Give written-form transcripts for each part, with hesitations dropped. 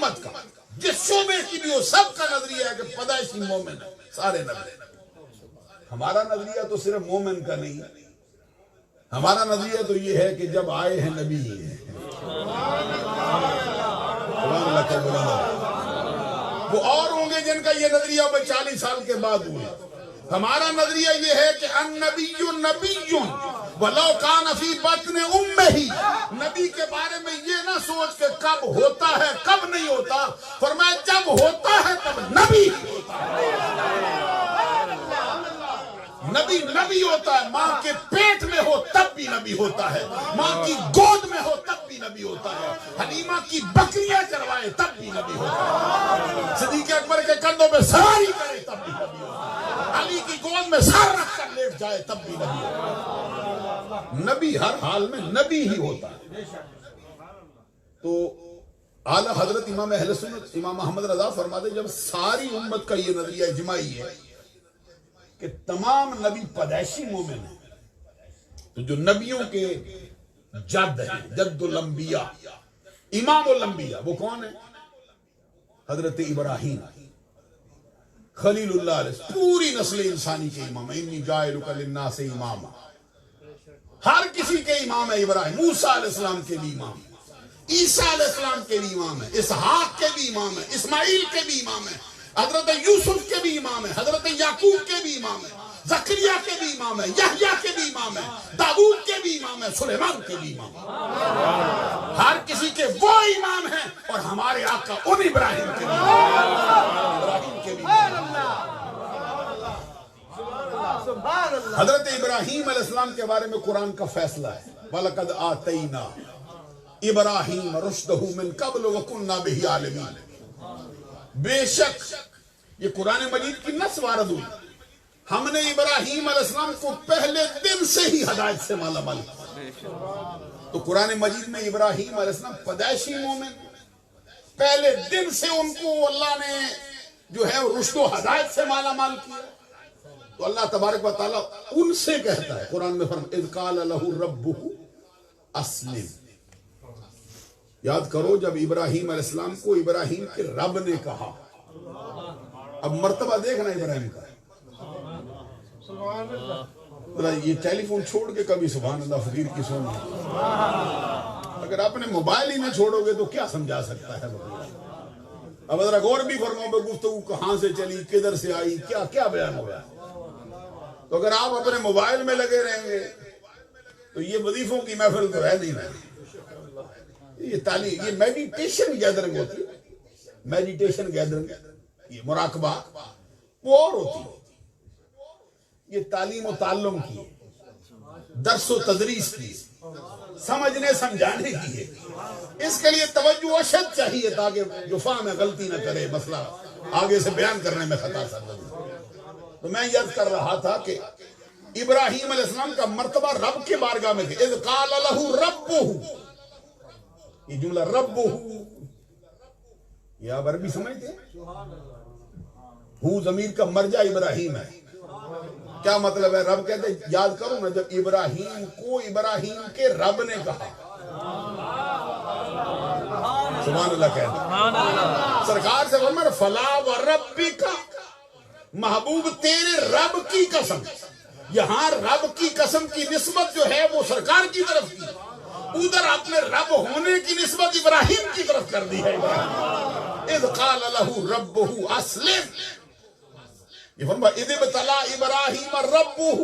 امت کا جس شعبے کی بھی ہو سب کا نظریہ ہے کہ پیدائشی مومن ہے سارے نبی. ہمارا نظریہ تو صرف مومن کا نہیں ہے, ہمارا نظریہ تو یہ ہے کہ جب آئے ہیں نبی ہیں. سبحان اللہ کا بلند. وہ اور ہوں گے جن کا یہ نظریہ 40 سال کے بعد ہوئے. ہمارا نظریہ یہ ہے کہ النبی نبی ولو کان فی بطن امہ. نبی کے بارے میں یہ نہ سوچ کہ کب ہوتا ہے کب نہیں ہوتا, فرمایا جب ہوتا ہے تب نبی ہوتا ہے. نبی نبی ہوتا ہے, ماں کے پیٹ میں ہو تب بھی نبی ہوتا ہے, ماں کی گود میں ہو تب بھی نبی ہوتا ہے, حلیمہ کی بکریاں چروائے تب بھی نبی ہوتا ہے, صدیق اکبر کے کندھوں پہ سواری کرے تب بھی نبی ہوتا ہے, علی کی گود میں سر رکھ کر لیٹ جائے تب بھی نبی ہوتا ہے. نبی ہر حال میں نبی ہی ہوتا ہے. تو اعلیٰ حضرت امام اہل سنت امام محمد رضا فرماتے جب ساری امت کا یہ نظریہ اجماعی ہے کہ تمام نبی پیدائشی مومن ہیں, تو جو نبیوں کے جد ہیں, جد الانبیاء, امام الانبیاء, وہ کون ہیں؟ حضرت ابراہیم خلیل اللہ علیہ, پوری نسل انسانی کے امام. انی جاعلک للناس اماما, ہر کسی کے امام ہے ابراہیم. موسیٰ علیہ السلام کے بھی امام ہے, عیسیٰ علیہ السلام کے بھی امام ہے, اسحاق کے بھی امام ہے, اسماعیل کے بھی امام ہے, حضرت یوسف کے بھی امام ہے, حضرت یعقوب کے بھی امام ہے, زکریا کے بھی امام ہے, یحییٰ کے بھی امام ہے, داؤد کے بھی امام ہے, سلیمان کے بھی امام ہے. ہر کسی کے وہ امام ہیں, اور ہمارے آقا ان ابراہیم کے بھی امام ہیں. ابراہیم کے بھی امام ہیں. حضرت ابراہیم علیہ السلام کے بارے میں قرآن کا فیصلہ ہے, وَلَقَدْ آتَيْنَا ابراہیم رشدہ من قبل وَكُنَّا بِهِ عَالِمِينَ. بے شک یہ قرآن مجید کی نص وارد ہوئی, ہم نے ابراہیم علیہ السلام کو پہلے دن سے ہی ہدایت سے مالا مال کیا. تو قرآن مجید میں ابراہیم علیہ السلام پیدائشی مومن, پہلے دن سے ان کو اللہ نے جو ہے رشد و ہدایت سے مالا مال کیا. تو اللہ تبارک و تعالیٰ ان سے کہتا ہے قرآن میں فرماتا ہے اذ قال له ربه اسلم. یاد کرو جب ابراہیم علیہ السلام کو ابراہیم کے رب نے کہا. اب مرتبہ دیکھنا ابراہیم کا. یہ ٹیلی فون چھوڑ کے کبھی سبحان اللہ فقیر کی سننا, اگر اپنے موبائل ہی میں چھوڑو گے تو کیا سمجھا سکتا ہے. اب ذرا غور بھی فرماؤ گفتگو کہاں سے چلی, کدھر سے آئی, کیا کیا بیان ہوا. تو اگر آپ اپنے موبائل میں لگے رہیں گے تو یہ وظیفوں کی محفل تو ہے نہیں نا. یہ تعلیم, یہ میڈیٹیشن گیدرنگ ہوتی ہے, میڈیٹیشن گیدرنگ, یہ مراقبہ وہ اور ہوتی ہے. یہ تعلیم و تعلم کی ہے, درس و تدریس کی ہے, سمجھنے سمجھانے کی ہے. اس کے لیے توجہ اشد چاہیے تاکہ جو فہم ہے غلطی نہ کرے, مسئلہ آگے سے بیان کرنے میں خطا سر لگے. تو میں یاد کر رہا تھا کہ ابراہیم علیہ السلام کا مرتبہ رب کے بارگاہ میں تھے. اذ قال له ربه, یہ جملہ ربه, یہ آپ عربی سمجھتے ہیں, ہو ضمیر کا مرجع ابراہیم ہے. کیا مطلب ہے؟ رب کہتے ہیں یاد کرو نا جب ابراہیم کو ابراہیم کے رب نے کہا. سبحان اللہ کہتے ہیں. سرکار سے فرمایا فلا وربک, محبوب تیرے رب کی قسم. یہاں رب کی قسم کی نسبت جو ہے وہ سرکار کی طرف کی, ادھر اپنے رب ہونے کی نسبت ابراہیم کی طرف کر دی ہے. اذ قال له ربه اسلم, یہ فرمایا اذ ابتلى ابراہیم ربه.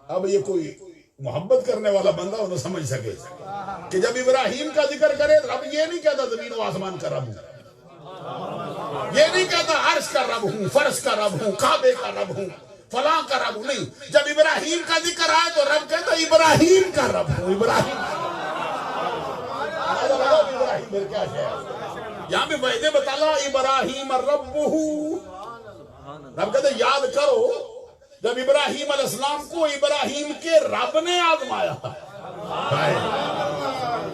اب یہ کوئی محبت کرنے والا بندہ وہ سمجھ سکے کہ جب ابراہیم کا ذکر کرے رب یہ نہیں کہتا زمین و آسمان کا رب ہوں, یہ نہیں کہتا عرش کا رب ہوں, فرش کا رب ہوں, کعبے کا رب ہوں, فلاں کا رب نہیں. جب ابراہیم کا ذکر آئے تو رب کہتا ابراہیم کا رب ہوں. ابراہیم کیا ہے یہاں پہ وعدے بتالا ابراہیم ربہ. رب کہتے یاد کرو جب ابراہیم علیہ السلام کو ابراہیم کے رب نے آزمایا.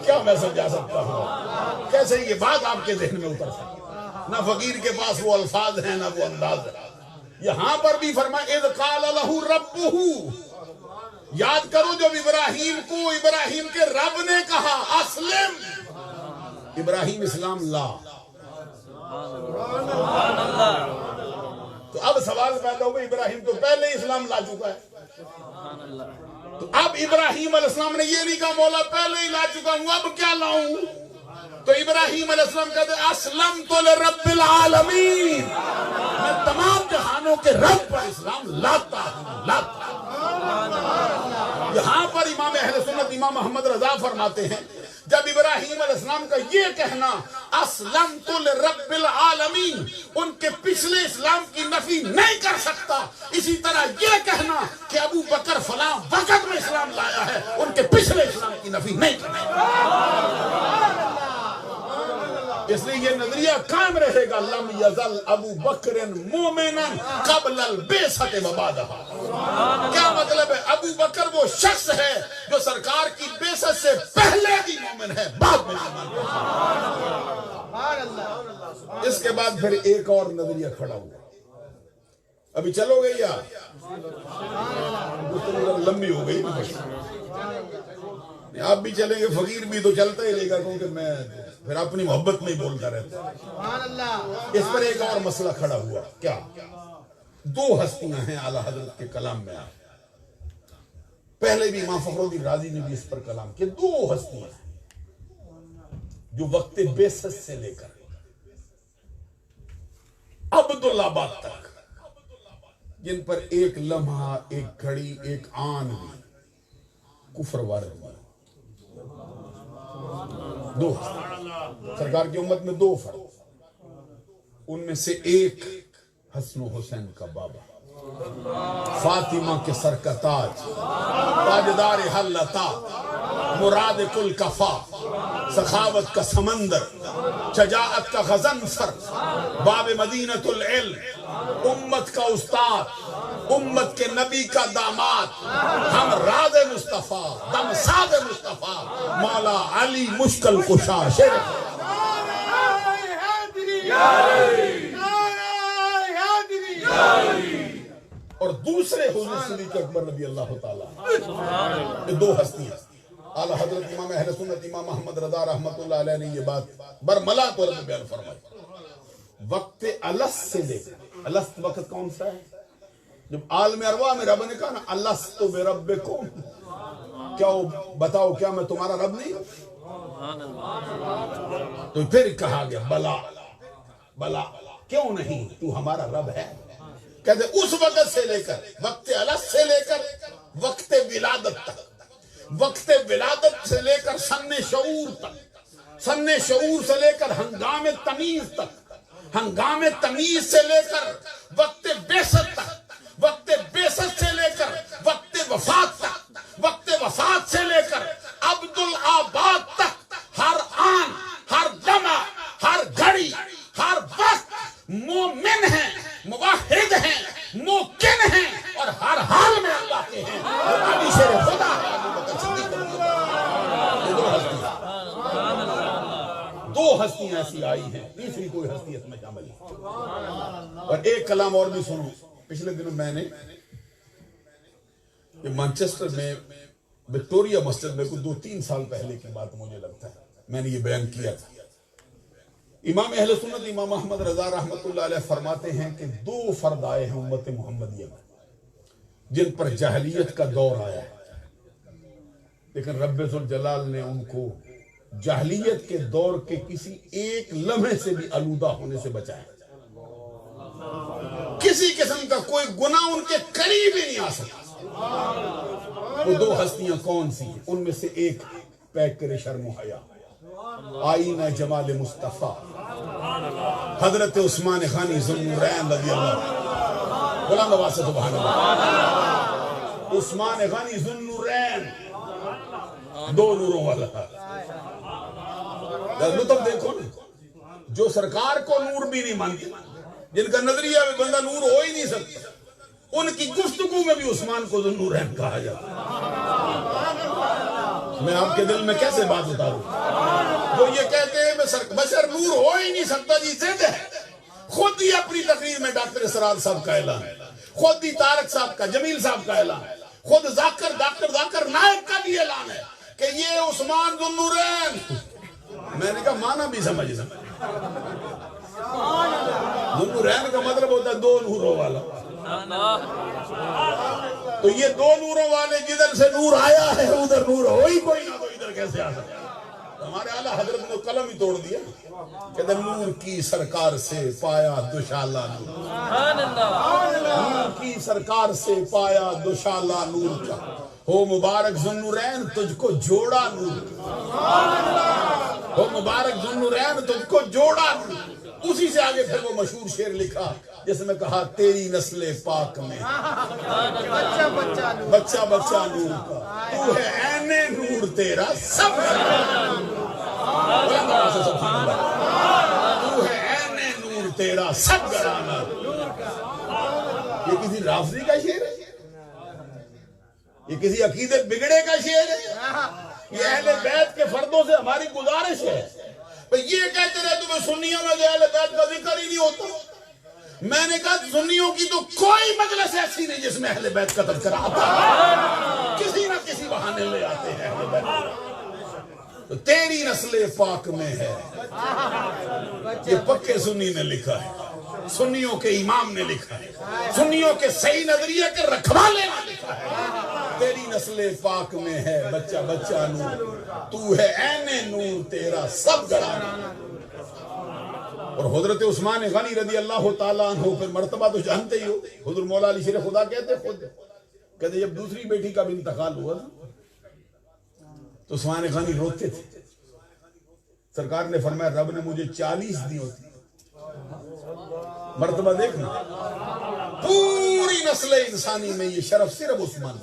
کیا میں سمجھا سکتا ہوں, کیسے یہ بات آپ کے ذہن میں اتر سکتی. نہ فقیر کے پاس وہ الفاظ ہیں نہ وہ انداز ہے. یہاں پر بھی فرمایا اذ قال له ربه, یاد کرو جب ابراہیم کو ابراہیم کے رب نے کہا اسلم, ابراہیم اسلام لا. تو اب سوال پیدا ہوگا ابراہیم تو پہلے ہی اسلام لا چکا ہے. تو اب ابراہیم علیہ السلام نے یہ نہیں کہا مولا پہلے ہی لا چکا ہوں اب کیا لاؤں. تو ابراہیم علیہ السلام کہتے اسلمت لرب العالمین، میں تمام جہانوں کے رب پر اسلام لاتا ہوں. یہاں پر امام اہل سنت امام محمد رضا فرماتے ہیں جب ابراہیم علیہ السلام کا یہ کہنا اسلمت لرب العالمین ان کے پچھلے اسلام کی نفی نہیں کر سکتا، اسی طرح یہ کہنا کہ ابو بکر فلاں وقت میں اسلام لایا ہے ان کے پچھلے اسلام کی نفی نہیں کر سکتا. اس لیے یہ نظریہ قائم رہے گا لم یزل ابو بکر مومنا قبل البعثۃ وبعدہ. کیا مطلب ہے؟ ابو بکر وہ شخص ہے جو سرکار کی بعثت سے پہلے بھی مومن ہے بعد میں ایمان. اس کے بعد پھر ایک اور نظریہ کھڑا ہوا. ابھی چلو گے یا لمبی ہو گئی؟ آپ بھی چلیں گے فقیر بھی تو چلتا ہی رہے گا کیونکہ میں پھر اپنی محبت میں ہی بولتا رہتا. اس پر ایک اور مسئلہ کھڑا ہوا. کیا؟ دو ہستیاں ہیں اعلیٰ حضرت کے کلام میں. پہلے بھی امام فخر الدین رازی نے بھی اس پر کلام کیا. دو ہستیاں ہیں جو وقت بعثت سے لے کر عبدالآباد تک جن پر ایک لمحہ ایک گھڑی ایک آن بھی کفر وارد ہوا. دو سرکار کی امت میں دو فرد، ان میں سے ایک حسن و حسین کا بابا، فاطمہ کے سر کا تاج، تاجدار حلتا، مراد کل کفا، سخاوت کا سمندر، شجاعت کا غضنفر، باب مدینۃ العلم، امت کا استاد، امت کے نبی کا داماد، ہم راز مصطفیٰ دم ساد مصطفیٰ، مولا علی مشکل کشا. شیر اور دوسرے حضور صدیق اکبر رضی اللہ تعالیٰ. یہ دو ہستیاں اعلیٰ حضرت امام اہل سنت امام محمد رضا رحمۃ اللہ علیہ نے یہ بات برملا طور میں بیان فرمائی. وقت الست سے لے کر الست وقت کون سا ہے؟ جب عالم ارواح میں رب نے کہا نا الست بربکم، کیا بتاؤ کیا میں تمہارا رب نہیں؟ تو پھر کہا گیا بلا بلا کیوں نہیں تو ہمارا رب ہے. کہتے اس وقت سے لے کر وقت الست سے لے کر وقت ولادت تک، وقت ولادت سے لے کر سن شعور تک، سن شعور سے لے کر ہنگام تمیز تک، ہنگام تمیز سے لے کر وقت بعثت تک، وقت بعثت سے لے کر وقت وفات تک، وقت وفات سے لے کر عبدالآباد تک، ہر آن، ہر لمحہ، ہر گھڑی، ہر وقت مومن ہیں، موحد ہیں، موقن ہیں اور ہر حال میں اللہ کے ہیں. علی شیر خدا ہے. دو ہستیاں ایسی آئی ہیں، تیسری کوئی ہستی اس میں شامل ہے. اور ایک کلام اور بھی سنو. پچھلے دنوں میں نے مانچسٹر میں وکٹوریا مسجد میں کوئی 2-3 سال پہلے کی بات مجھے لگتا ہے میں نے یہ بیان کیا تھا. امام اہل سنت امام محمد رضا رحمۃ اللہ علیہ فرماتے ہیں کہ 2 فرد آئے ہیں امت محمدیہ میں جن پر جاہلیت کا دور آیا ہے، لیکن رب ذوالجلال نے ان کو جاہلیت کے دور کے کسی ایک لمحے سے بھی آلودہ ہونے سے بچایا. کسی قسم کا کوئی گناہ ان کے قریب ہی نہیں آ سکتا. وہ 2 ہستیاں کون سی ہیں؟ ان میں سے ایک پیک کرے شرم و حیا، آئینہ جمال مصطفیٰ، حضرت عثمان غنی ذوالنورین رضی اللہ عنہ. بلند آواز سے سبحان اللہ. عثمان غنی ذوالنورین، 2 نوروں والا. لطف دیکھو نا، جو سرکار کو نور بھی نہیں مانتے، جن کا نظریہ میں بندہ نور ہو ہی نہیں سکتا، ان کی گفتگو میں بھی عثمان کو ذوالنورین کہا جاتا. میں آپ کے دل میں کیسے بات اتاروں؟ جو یہ کہتے ہیں بشر نور ہو ہی نہیں سکتا، جی ضد ہے. خود ہی اپنی تقریر میں ڈاکٹر اسرار صاحب کا اعلان، خود ہی طارق صاحب کا، جمیل صاحب کا اعلان، خود ڈاکٹر ذاکر نائک کا بھی اعلان ہے کہ یہ عثمان ذوالنورین میں نے کہا معنی بھی سمجھنا. ذوالنورین کا مطلب ہوتا ہے دو نوروں والا. تو یہ دو نوروں والے جدھر سے نور آیا ہے ادھر نور ہو ہی کوئی نہ, تو ادھر کیسے آ سکتا؟ ہمارے اعلیٰ حضرت نے قلم ہی توڑ دیا. کہتے نور کی سرکار سے پایا دوشالہ نور, نور کی سرکار سے پایا دوشالہ نور کا, ہو مبارک ذوالنورین تجھ کو جوڑا نور کا, ہو مبارک ذوالنورین تجھ کو جوڑا نور. اسی سے آگے پھر وہ مشہور شعر لکھا جس میں کہا تیری نسل پاک میں بچہ بچہ نور کا, تو ہے عین نور تیرا سب تو ہے عین نور تیرا سب گرانا. یہ کسی رافضی کا شعر ہے؟ یہ کسی عقیدت بگڑے کا شعر ہے؟ یہ اہل بیت کے فردوں سے ہماری گزارش ہے. یہ کہتے رہے تمہیں سنیوں میں اہل بیت کا ذکر ہی نہیں ہوتا. میں نے کہا سنیوں کی تو کوئی مجلس ایسی نہیں جس میں اہل بیت کا تذکرہ آتا ہے, کسی نہ کسی بہانے لے آتے ہیں اہل بیت. تو تیری نسل پاک میں ہے, یہ پکے سنی نے لکھا ہے, سنیوں کے امام نے لکھا ہے, سنیوں کے صحیح نظریے کے رکھوالے نے لکھا ہے. تیری نسل پاک میں ہے بچہ بچہ نور, تو ہے عین نور تیرا سب گرانا. اور حضرت عثمان غنی رضی اللہ تعالیٰ عنہ پھر مرتبہ تو جانتے ہی ہو, حضور مولا علی شیر خدا کہتے خود, کہتے جب دوسری بیٹی کا بھی انتقال ہوا تو عثمان غنی روتے تھے. سرکار نے فرمایا رب نے مجھے 40 دی ہوتی. مرتبہ دیکھنا, پوری نسل انسانی میں یہ شرف صرف عثمان,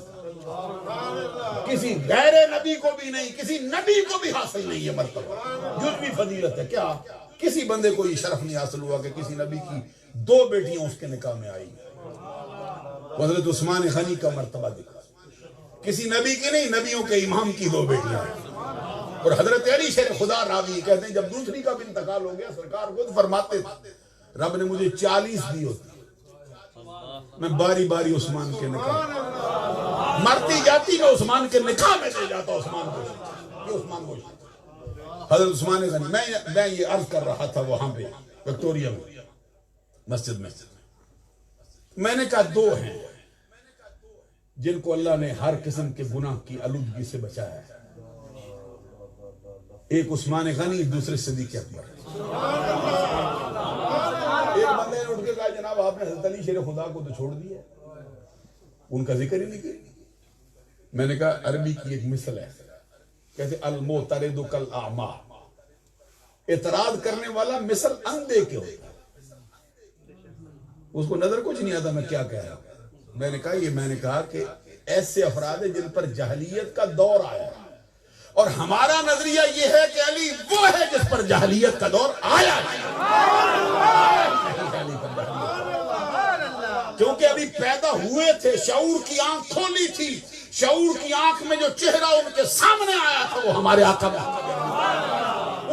کسی غیر نبی کو بھی نہیں, کسی نبی کو بھی حاصل نہیں. یہ مرتبہ جزوی فضیلت ہے. کیا کسی بندے کو یہ شرف نہیں حاصل ہوا کہ کسی نبی کی 2 بیٹیاں اس کے نکاح میں آئی. حضرت عثمان غنی کا مرتبہ دکھا, کسی نبی کی نہیں, نبیوں کے امام کی 2 بیٹیاں ہیں. اور حضرت علی شیر خدا راوی کہتے ہیں جب دوسری کا بھی انتقال ہو گیا سرکار خود فرماتے تھے رب نے مجھے 40 دی ہوتی, میں باری باری عثمان کے نکاح مرتی جاتی میں عثمان کے نکاح میں لے جاتا. عثمان کو یہ عثمان کو حضرت عثمان غنی. میں یہ عرض کر رہا تھا وہاں پہ وکٹوریا میں مسجد میں نے کہا 2 ہیں جن کو اللہ نے ہر قسم کے گناہ کی آلودگی سے بچایا ہے. ایک عثمان غنی, دوسرے صدیق اکبر. ایک بندے نے اٹھ کے کہا جناب آپ نے حضرت علی شیر خدا کو تو چھوڑ دیا, ان کا ذکر ہی نہیں کیا. میں نے کہا عربی کی ایک مثل ہے, کہتے المعترض کالاعمی, اعتراض کرنے والا مثل اندھے کے ہوتا ہے, اس کو نظر کچھ نہیں آتا میں کیا کہہ رہا ہوں. میں نے کہا کہ ایسے افراد ہیں جن پر جاہلیت کا دور آیا, اور ہمارا نظریہ یہ ہے کہ علی وہ ہے جس پر جاہلیت کا دور آیا ہے. کیونکہ ابھی پیدا ہوئے تھے, شعور کی آنکھ کھولی تھی, شعور کی آنکھ میں جو چہرہ ان کے سامنے آیا تھا وہ ہمارے آقا میں,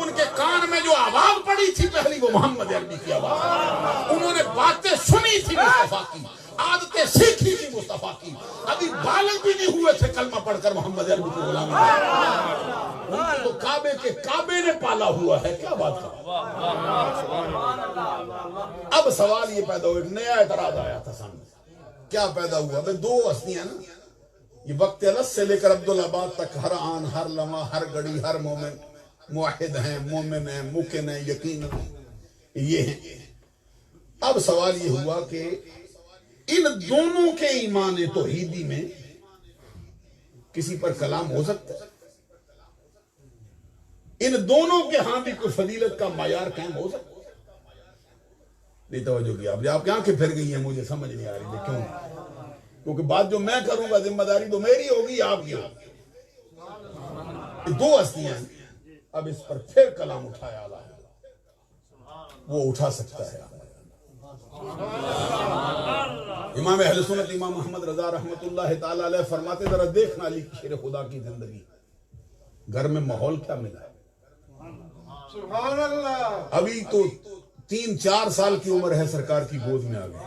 ان کے کان میں جو آواز پڑی تھی پہلی وہ محمد عربی کی آواز, انہوں نے باتیں سنی تھی مصطفیٰ کی, عادتیں سیکھی تھی مصطفیٰ کی, ابھی بالغ بھی نہیں ہوئے تھے کلمہ پڑھ کر محمد عربی کی غلامی. ان کو تو کعبے نے پالا ہوا ہے. کیا بات کر. اب سوال یہ پیدا ہوا, ایک نیا اعتراض آیا تھا سامنے. کیا پیدا ہوا؟ بھئی 2 ہستیاں نا, یہ وقت الس سے لے کر عبدالآباد تک ہر آن ہر لمحہ ہر گھڑی ہر مومن موحد ہیں, مومن ہیں, ممکن ہیں, یقین یہ ہیں. اب سوال یہ ہوا کہ ان دونوں کے ایمان توحیدی میں کسی پر کلام ہو سکتا ہے؟ ان دونوں کے ہاں بھی کوئی فضیلت کا معیار قائم ہو سکتا ہے؟ نہیں توجہ کیا آپ کی آنکھیں پھر گئی ہیں, مجھے سمجھ نہیں آ رہی ہے کیوں. کیونکہ بات جو میں کروں گا ذمہ داری تو میری ہوگی, آپ کی ہوگی. 2 ہستیاں ہیں, اب اس پر پھر کلام اٹھایا اللہ ہے, وہ اٹھا سکتا ہے. امام اہل سنت امام محمد رضا رحمت اللہ تعالی علیہ فرماتے ذرا دیکھنا علی کی شیر خدا کی زندگی, گھر میں ماحول کیا ملا ہے. سبحان اللہ. ابھی تو 3-4 سال کی عمر ہے, سرکار کی گود میں آ گئی.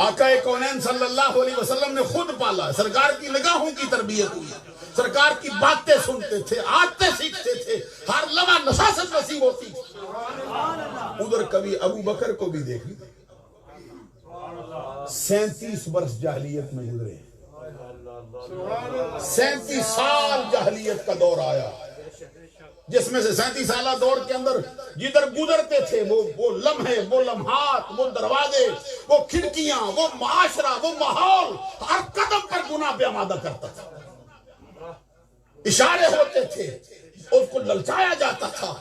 آقا کونین صلی اللہ علیہ وسلم نے خود پالا, سرکار کی نگاہوں کی تربیت ہوئی, سرکار کی باتیں سنتے تھے، عادتیں سیکھتے تھے، ہر لمحہ نشاست نصیب ہوتی تھی۔ ادھر کبھی ابو بکر کو بھی دیکھ 37 برس جاہلیت میں گزرے، 37 سال جاہلیت کا دور آیا، جس میں سے 37 سالہ دور کے اندر جدھر گزرتے تھے وہ لمحے، وہ لمحات، وہ دروازے، وہ کھڑکیاں، وہ معاشرہ، وہ ماحول ہر قدم پر گناہ پہ آمادہ کرتا تھا۔ اشارے ہوتے تھے، اس کو للچایا جاتا تھا،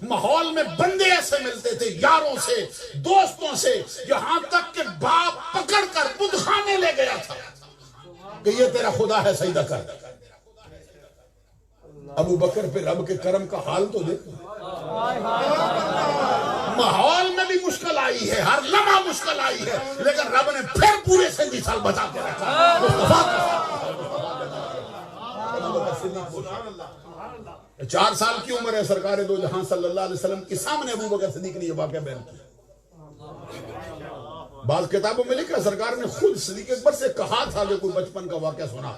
ماحول میں بندے ایسے ملتے تھے، یاروں سے، دوستوں سے، یہاں تک کہ باپ پکڑ کر بت خانے لے گیا تھا کہ یہ تیرا خدا ہے، سجدہ کر۔ ابو بکر پہ رب کے کرم کا حال تو دیکھو، ماحول میں بھی مشکل آئی ہے، ہر لمحہ مشکل آئی ہے، لیکن رب نے پھر پورے 37 سال بچا کے رکھا۔ 4 سال کی عمر ہے سرکار دو جہاں صلی اللہ علیہ وسلم کے سامنے ابو بکر صدیق نے یہ واقعہ بیان کیا۔ بعض کتابوں میں لکھا سرکار نے خود صدیق اکبر سے کہا تھا کہ کوئی بچپن کا واقعہ سنا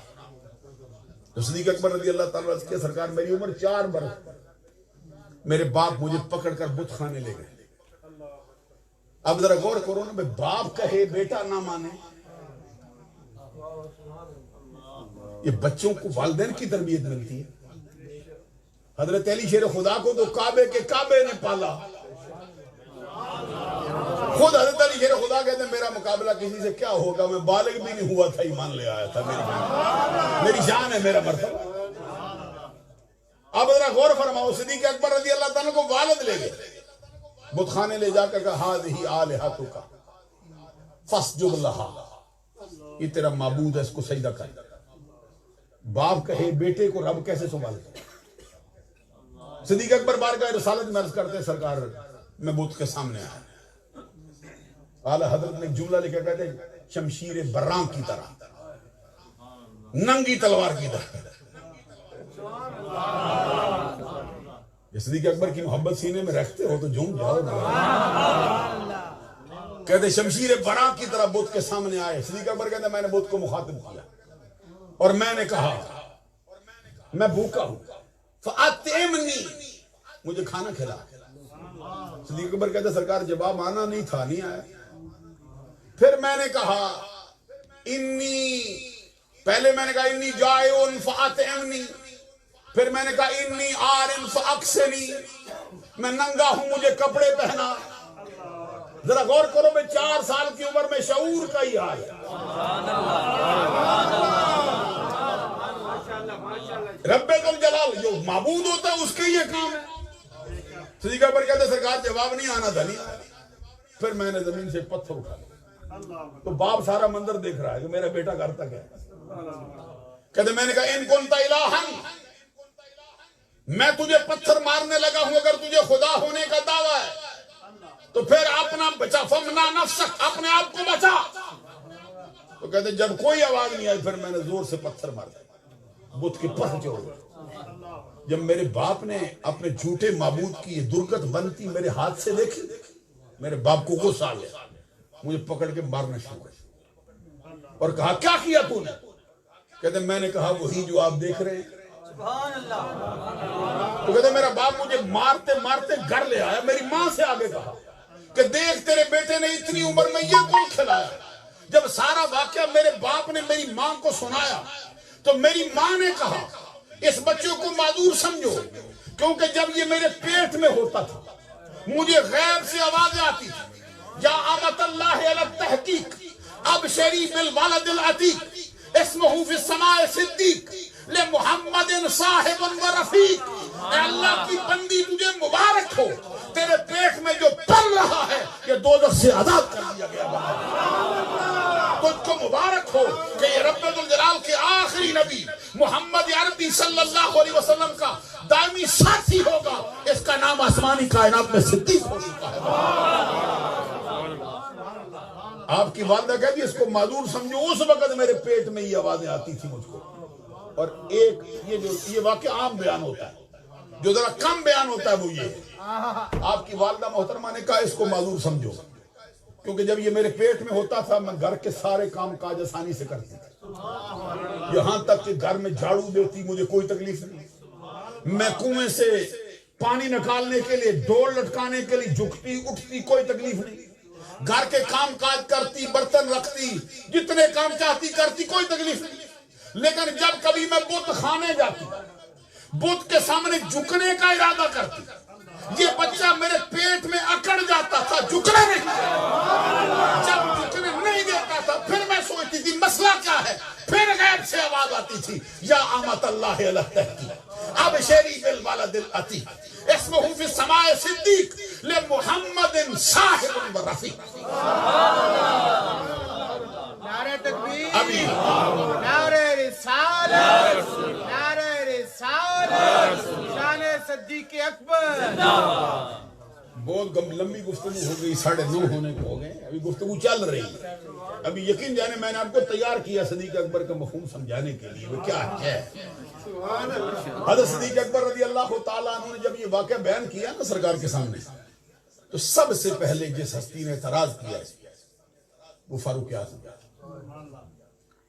تو صدیق اکبر رضی اللہ تعالیٰ عنہ کے سرکار میری عمر 4 برس، میرے باپ مجھے پکڑ کر بت خانے لے گئے۔ اب ذرا غور کرو نا، باپ کہے بیٹا نہ مانے، یہ بچوں کو والدین کی تربیت ملتی ہے۔ حضرت علی شیر خدا کو تو کعبے کے کعبے نے پالا، خود حضرت علی شیر خدا کہتے ہیں میرا مقابلہ کسی سے کیا ہوگا، میں بالغ بھی نہیں ہوا تھا ایمان لے آیا تھا، میری شان ہے، میرا مرتبہ۔ اب ذرا غور فرماؤ، صدیق اکبر رضی اللہ تعالیٰ کو والد لے گئے، بت خانے لے جا کر کہا ہاذہ آلہتک فاسجد لہا، یہ تیرا معبود ہے، اس کو سجدہ کر۔ باپ کہے بیٹے کو رب کیسے سنبھالتا؟ صدیق اکبر بارگاہ رسالت میں عرض کرتے سرکار میں بت کے سامنے آیا، اعلیٰ حضرت نے ایک جملہ لکھا، کہتے شمشیر براں کی طرح، ننگی تلوار کی طرح۔ صدیق اکبر کی محبت سینے میں رکھتے ہو تو جھوم جاؤ نا۔ کہتے شمشیر براں کی طرح بت کے سامنے آئے۔ صدیق اکبر کہتے میں نے بت کو مخاطب کیا اور میں نے کہا میں بھوکا ہوں، فَأَطْعِمْنِي، مجھے کھانا کھلا۔ صدیق اکبر کہتے سرکار جواب آنا نہیں تھا، نہیں آیا۔ پھر میں نے کہا پہلے میں نے کہا انی جائعٌ فَأَطْعِمْنِي، پھر میں نے کہا انی عارٍ فَأَكْسِنِي، میں ننگا ہوں مجھے کپڑے پہنا۔ ذرا غور کرو، میں 4 سال کی عمر میں شعور کا ہی حال ہے۔ رب ذوالجلال جو معبود ہوتا ہے اس کے یہ کام ہے۔ صدیق اکبر کہتے سرکار جواب نہیں آنا تھا، نہیں آیا۔ پھر میں نے زمین سے پتھر اٹھا تو باپ سارا منظر دیکھ رہا ہے کہ میرا بیٹا کرتا کیا ہے۔ کہتے میں نے کہا ان کنت الہا، میں تجھے پتھر مارنے لگا ہوں، اگر تجھے خدا ہونے کا دعویٰ ہے تو پھر اپنا بچا، فمنا نفسک، اپنے آپ کو بچا۔ تو کہتے جب کوئی آواز نہیں آئی پھر میں نے زور سے پتھر مار دیا، بت کے پتھر چڑھ گئے۔ جب میرے باپ نے اپنے جھوٹے معبود کی یہ درگت بنتی میرے ہاتھ سے دیکھی، میرے باپ کو غصہ آ گیا، مجھے پکڑ کے مارنا شروع کیا اور کہا کیا کیا تو نے؟ کہتے میں نے کہا وہی جو آپ دیکھ رہے ہیں۔ تو کہتے میرا باپ مجھے مارتے مارتے گھر لے آیا، میری ماں سے آگے کہا کہ دیکھ تیرے بیٹے نے اتنی عمر میں یہ کون کھلایا۔ جب سارا واقعہ میرے باپ نے میری ماں کو سنایا تو میری ماں نے کہا اس بچوں کو معذور سمجھو، کیونکہ جب یہ میرے پیٹ میں ہوتا تھا مجھے غیب سے آوازیں آتی تھی، یا امت اللہ علی التحقیق ابشری بالولد العتیق اسمہ فی السماء صدیق لمحمد صاحب و رفیق۔ اے اللہ کی بندی تجھے مبارک ہو، تیرے پیٹ میں جو پل رہا ہے یہ دوزخ سے آزاد کر دیا گیا۔ تجھ کو مبارک ہو کہ یہ رب ذوالجلال کے آخری نبی محمد عربی صلی اللہ علیہ وسلم کا دائمی ساتھی ہوگا، اس کا نام آسمانی کائنات میں صدیق ہو چکا ہے۔ آپ کی والدہ کہتی اس کو معذور سمجھو، اس وقت میرے پیٹ میں یہ آوازیں آتی تھی مجھ کو۔ اور ایک یہ واقعہ عام بیان ہوتا ہے، جو ذرا کم بیان ہوتا ہے وہ یہ آپ کی والدہ محترمہ نے کہا اس کو معذور سمجھو، کیونکہ جب یہ میرے پیٹ میں ہوتا تھا میں گھر کے سارے کام کاج آسانی سے کرتی تھی۔ یہاں تک کہ گھر میں جھاڑو دیتی مجھے کوئی تکلیف نہیں، میں کنویں سے پانی نکالنے کے لیے ڈول لٹکانے کے لیے جھکتی اٹھتی کوئی تکلیف نہیں، گھر کے کام کاج کرتی، برتن رکھتی، جتنے کام چاہتی کرتی، کوئی تکلیف نہیں۔ لیکن جب کبھی میں بت خانے جاتی، بت کے سامنے جھکنے کا ارادہ کرتی، یہ بچہ میرے پیٹ میں اکڑ جاتا تھا، جھکنے نہیں دیتا۔ جب جھکنے نہیں دیتا تھا پھر میں سوچتی تھی مسئلہ کیا ہے، پھر غیب سے آواز آتی تھی، یا آمت اللہ علیہ تحقیق اب شیری بالولد العتیق اسمہ فی السماء صدیق لمحمد صاحب و رفیق۔ نعرہ تکبیر، ابھی نعرہ رسالت، نعرہ رسالت، شان صدیق اکبر۔ بہت لمبی گفتگو ہو گئی، 9:30 ہونے کو ہو گئے، ابھی گفتگو چل رہی ہے۔ ابھی یقین جانے میں نے آپ کو تیار کیا صدیق اکبر کا مفہوم سمجھانے کے لیے، وہ کیا ہے۔ حضرت صدیق اکبر رضی اللہ تعالیٰ عنہ نے جب یہ واقعہ بیان کیا نا سرکار کے سامنے، تو سب سے پہلے جس ہستی نے اعتراض کیا وہ فاروق اعظم۔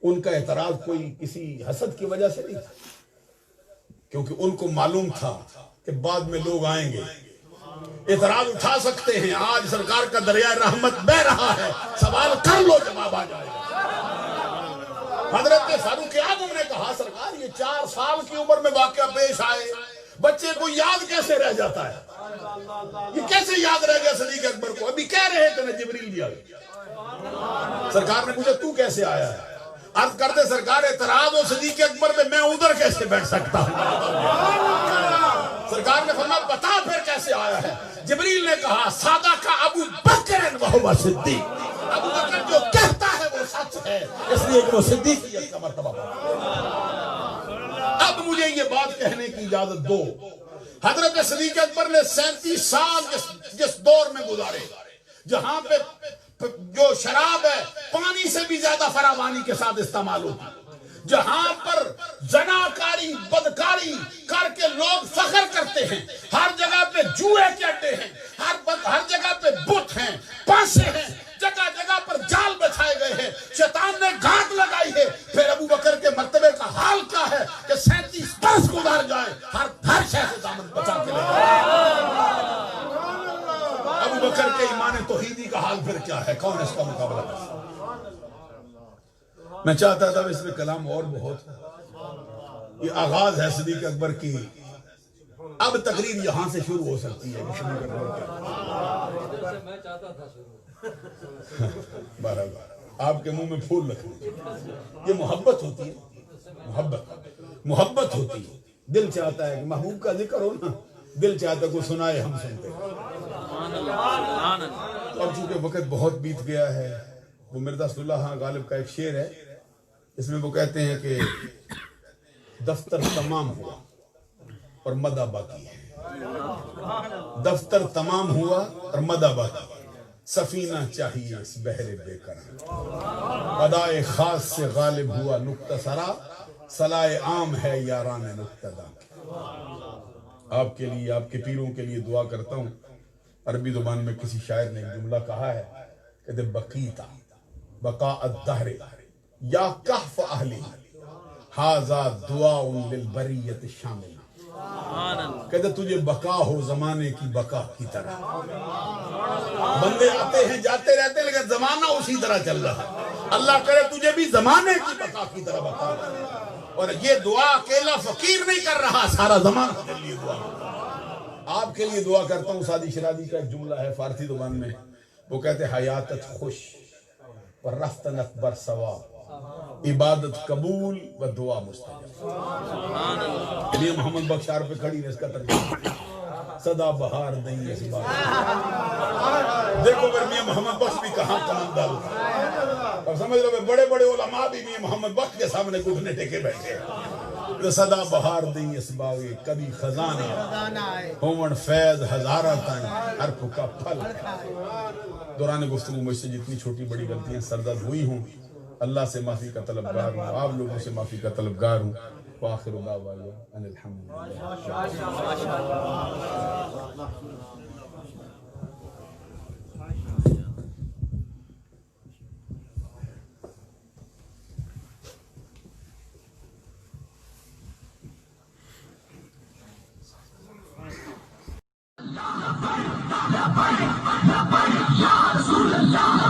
ان کا اعتراض کوئی کسی حسد کی وجہ سے نہیں تھا، کیونکہ ان کو معلوم تھا کہ بعد میں لوگ آئیں گے، اعتراض اٹھا سکتے ہیں، آج سرکار کا دریائے رحمت بہ رہا ہے، سوال کر لو جواب آ جائے گا۔ حضرت فاروق اعظم نے کہا سرکار یہ 4 سال کی عمر میں واقعہ پیش آئے، بچے کو یاد کیسے رہ جاتا ہے، یہ کیسے یاد رہ گیا صدیق اکبر کو؟ ابھی کہہ رہے تھے نا جبریل دیا۔ سرکار نے پوچھا تو کیسے آیا ہے؟ عرض کرتے سرکار اعتراض ہو صدیق اکبر میں ادھر کیسے بیٹھ سکتا ہوں؟ سرکار نے فرمایا بتا پھر کیسے آیا ہے؟ جبریل نے کہا سادہ کا ابو بکر وہو صدیق، ابو بکر جو کہتا ہے وہ سچ ہے، اس لیے کہ وہ صدیقیت کا مرتبہ پاتا۔ اب مجھے یہ بات کہنے کی اجازت دو، حضرت صدیق اکبر نے 37 سال جس دور میں گزارے، جہاں پہ جو شراب ہے پانی سے بھی زیادہ فراوانی کے ساتھ استعمال ہوتی، جہاں پر زناکاری بدکاری کر کے لوگ فخر کرتے ہیں، ہر جگہ پہ جوئے کے اڈے ہیں، ہر جگہ پہ بت ہیں، پانسے ہیں، جگہ جگہ پر جال بچھائے گئے ہیں، شیطان نے گھات لگائی ہے، پھر ابو بکر کے مرتبے کا حال کیا ہے کہ 37 برس گزار جائے ہر شے سے دامن بچا کے لے جائے۔ ابو بکر کے ایمان توحیدی کا حال پھر کیا ہے، کون اس کا مقابلہ کر سکتا؟ میں چاہتا تھا اس میں کلام اور بہت ہے، یہ آغاز ہے صدیق اکبر کی، اب تقریر یہاں سے شروع ہو سکتی ہے۔ بارہ آپ کے منہ میں پھول رکھنے، یہ محبت ہوتی ہے، محبت ہوتی ہے، دل چاہتا ہے کہ محبوب کا ذکر ہو نا، دل چاہتا ہے کوئی سنائے، ہم سنتے ہیں۔ اب چونکہ وقت بہت بیت گیا ہے، وہ مرزا صلی اللہ غالب کا ایک شعر ہے، اس میں وہ کہتے ہیں کہ دفتر تمام ہوا اور مدہ باقی ہے، دفتر تمام ہوا اور مدہ باقی ہے، سفینہ چاہیے اس بحر بے قرار، ادائے خاص سے غالب ہوا نقطہ سرا، صلاح عام ہے یاران مقتدا۔ آپ کے لیے، آپ کے پیروں کے لیے دعا کرتا ہوں۔ عربی زبان میں کسی شاعر نے ایک جملہ کہا ہے کہ بقیتا بقاء الدہر یا کہف اہلی ھذا دعاء للبریت شامل، کہتے تجھے بقا ہو زمانے کی بقا کی طرح، بندے آتے ہیں جاتے رہتے ہیں لیکن زمانہ اسی طرح چل رہا ہے، اللہ کرے تجھے بھی زمانے کی بقا کی طرح بقا ہو۔ اور یہ دعا اکیلا فقیر نہیں کر رہا، سارا زمانہ کے لیے دعا۔ آپ کے لیے دعا کرتا ہوں۔ سادی شرادی کا ایک جملہ ہے فارسی زبان میں، وہ کہتے حیاتت خوش و رفتنت بر سوا، عبادت قبول و دعا مستجاب۔ یہ محمد بخشار پہ کھڑی نے اس کا ترجمہ، صدا بہار دیں اس بار۔ دیکھو پھر میاں محمد بخش بھی کہاں کمند ڈال، اور سمجھ لو بڑے بڑے علماء بھی میاں محمد بخش کے سامنے گھٹنے ٹیکے بیٹھے، صدا بہار دیں اس باغے کبھی خزانہ ہومن فیض ہزارہ تائیں ہر پھکا پھل۔ دوران گفتگو مجھ سے جتنی چھوٹی بڑی غلطیاں سرزد ہوئی ہوں، اللہ سے معافی کا طلبگار ہوں، آپ لوگوں سے معافی کا طلبگار ہوں۔ وآخر دعوانا ان الحمدللہ۔ یا رسول اللہ